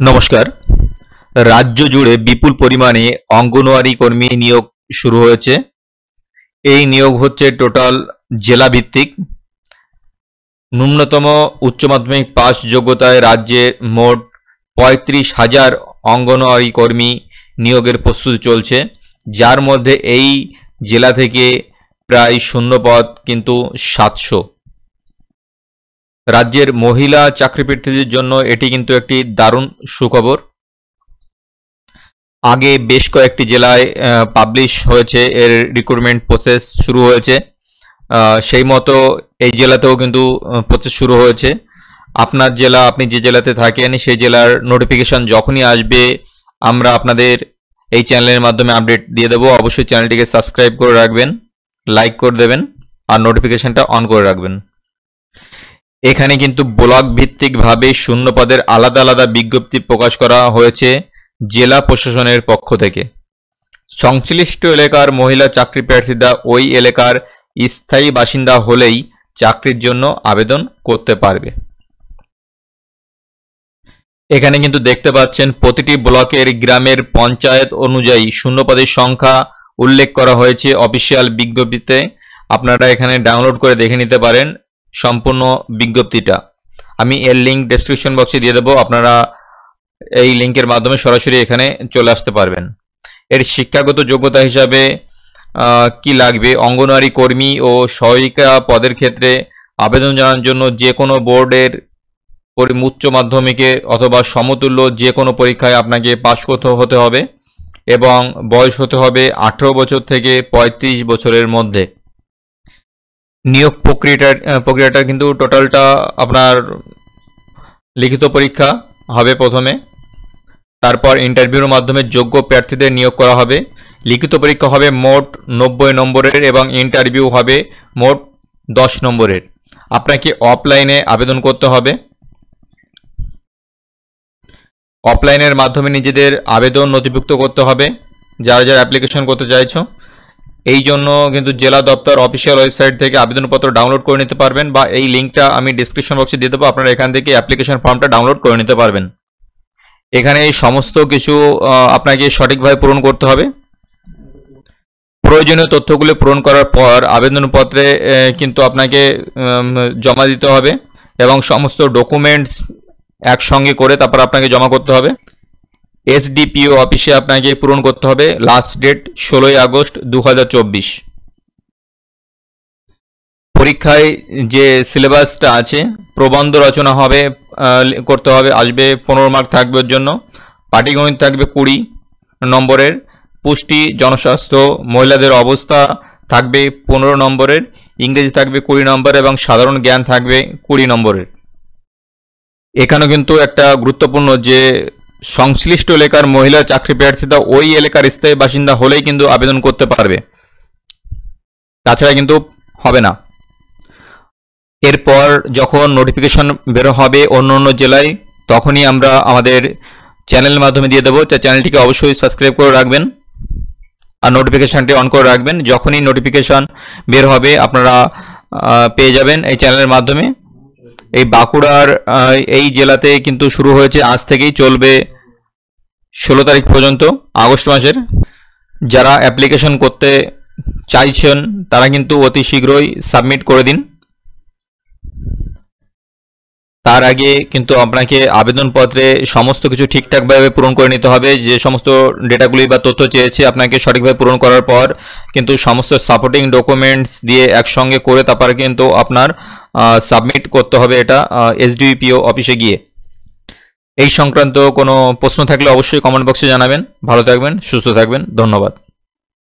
নমস্কার। রাজ্য জুড়ে বিপুল পরিমাণে অঙ্গনওয়াড়ি কর্মী নিয়োগ শুরু হয়েছে। এই নিয়োগ হচ্ছে টোটাল জেলা ভিত্তিক। ন্যূনতম উচ্চ মাধ্যমিক পাস যোগ্যতায় রাজ্যে মোট ৩৫,০০০ অঙ্গনওয়াড়ি কর্মী নিয়োগের প্রস্তুতি চলছে, যার মধ্যে এই জেলা থেকে প্রায় শূন্যপদ কিন্তু ৭০০। রাজ্যের মহিলা চাকরিপ্রার্থীদের জন্য এটি কিন্তু একটি দারুণ সুখবর। আগে বেশ কয়েকটি জেলায় পাবলিশ হয়েছে, এর রিক্রুটমেন্ট প্রসেস শুরু হয়েছে। সেই মতো এই জেলাতেও কিন্তু প্রসেস শুরু হয়েছে। আপনার জেলা, আপনি যে জেলাতে থাকেন সেই জেলার নোটিফিকেশন যখনই আসবে আমরা আপনাদের এই চ্যানেলের মাধ্যমে আপডেট দিয়ে দেবো। অবশ্যই চ্যানেলটিকে সাবস্ক্রাইব করে রাখবেন, লাইক করে দেবেন আর নোটিফিকেশনটা অন করে রাখবেন। এখানে কিন্তু ব্লক ভিত্তিকভাবে শূন্য পদের আলাদা আলাদা বিজ্ঞপ্তি প্রকাশ করা হয়েছে জেলা প্রশাসনের পক্ষ থেকে। সংশ্লিষ্ট এলাকার মহিলা চাকরি প্রার্থীরা ওই এলাকার স্থায়ী বাসিন্দা হলেই চাকরির জন্য আবেদন করতে পারবে। এখানে কিন্তু দেখতে পাচ্ছেন প্রতিটি ব্লকের গ্রামের পঞ্চায়েত অনুযায়ী শূন্য পদের সংখ্যা উল্লেখ করা হয়েছে অফিসিয়াল বিজ্ঞপ্তিতে। আপনারা এখানে ডাউনলোড করে দেখে নিতে পারেন সম্পূর্ণ বিজ্ঞপ্তিটা। আমি এর লিঙ্ক ডেসক্রিপশন বক্সে দিয়ে দেবো, আপনারা এই লিঙ্কের মাধ্যমে সরাসরি এখানে চলে আসতে পারবেন। এর শিক্ষাগত যোগ্যতা হিসাবে কি লাগবে? অঙ্গনওয়াড়ি কর্মী ও সহায়িকা পদের ক্ষেত্রে আবেদন জানানোর জন্য যে কোনো বোর্ডের উচ্চ মাধ্যমিকে অথবা সমতুল্য যে কোনো পরীক্ষায় আপনাকে পাশ করতে হতে হবে এবং বয়স হতে হবে 18 বছর থেকে 35 বছরের মধ্যে। নিয়োগ প্রক্রিয়াটা কিন্তু টোটালটা আপনার লিখিত পরীক্ষা হবে প্রথমে, তারপর ইন্টারভিউর মাধ্যমে যোগ্য প্রার্থীদের নিয়োগ করা হবে। লিখিত পরীক্ষা হবে মোট 90 নম্বরের এবং ইন্টারভিউ হবে মোট 10 নম্বরের। আপনাকে অফলাইনে আবেদন করতে হবে। অফলাইনের মাধ্যমে নিজেদের আবেদন নথিভুক্ত করতে হবে যারা যারা অ্যাপ্লিকেশন করতে চাইছো। এই জন্য কিন্তু জেলা দপ্তর অফিসিয়াল ওয়েবসাইট থেকে আবেদনপত্র ডাউনলোড করে নিতে পারবেন, বা এই লিঙ্কটা আমি ডিসক্রিপশন বক্সে দিয়ে দেবো, আপনারা এখান থেকে অ্যাপ্লিকেশন ফর্মটা ডাউনলোড করে নিতে পারবেন। এখানে এই সমস্ত কিছু আপনাকে সঠিকভাবে পূরণ করতে হবে। প্রয়োজনীয় তথ্যগুলো পূরণ করার পর আবেদনপত্রে কিন্তু আপনাকে জমা দিতে হবে এবং সমস্ত ডকুমেন্টস একসঙ্গে করে তারপর আপনাকে জমা করতে হবে। এসডিপিও অফিসে আপনাকে পূরণ করতে হবে। Last date 16 August 2024। পরীক্ষায় যে সিলেবাসটা আছে, প্রবন্ধ রচনা হবে, করতে হবে, আসবে 15 মার্ক থাকবে ওর জন্য। পাটিগণিত থাকবে 20 নম্বরের, পুষ্টি জনস্বাস্থ্য মহিলাদের অবস্থা থাকবে 15 নম্বরের, ইংরেজি থাকবে 20 নম্বর এবং সাধারণ জ্ঞান থাকবে 20 নম্বরের। এখানেও কিন্তু একটা গুরুত্বপূর্ণ যে সংশ্লিষ্ট এলাকার মহিলা চাকরি প্রার্থীরা ওই এলাকার স্থায়ী বাসিন্দা হলেই কিন্তু আবেদন করতে পারবে, তাছাড়া কিন্তু হবে না। এরপর যখন নোটিফিকেশন বের হবে অন্য অন্য জেলায়, তখনই আমরা আমাদের চ্যানেলের মাধ্যমে দিয়ে দেবো। চ্যানেলটিকে অবশ্যই সাবস্ক্রাইব করে রাখবেন আর নোটিফিকেশনটি অন করে রাখবেন। যখনই নোটিফিকেশন বের হবে আপনারা পেয়ে যাবেন এই চ্যানেলের মাধ্যমে। এই বাঁকুড়ার এই জেলাতে কিন্তু শুরু হয়েছে, আজ থেকেই চলবে 16 তারিখ পর্যন্ত আগস্ট মাসের। যারা অ্যাপ্লিকেশন করতে চাইছেন তারা কিন্তু অতি শীঘ্রই সাবমিট করে দিন। তার আগে কিন্তু আপনাকে আবেদনপত্রে সমস্ত কিছু ঠিকঠাকভাবে পূরণ করে নিতে হবে। যে সমস্ত ডেটাগুলি বা তথ্য চেয়েছে আপনাকে সঠিকভাবে পূরণ করার পর কিন্তু সমস্ত সাপোর্টিং ডকুমেন্টস দিয়ে একসঙ্গে করে তারপরে কিন্তু আপনার সাবমিট করতে হবে এটা এসডিপিও অফিসে গিয়ে। এই সংক্রান্ত কোনো প্রশ্ন থাকলে অবশ্যই কমেন্ট বক্সে জানাবেন। ভালো থাকবেন, সুস্থ থাকবেন, ধন্যবাদ।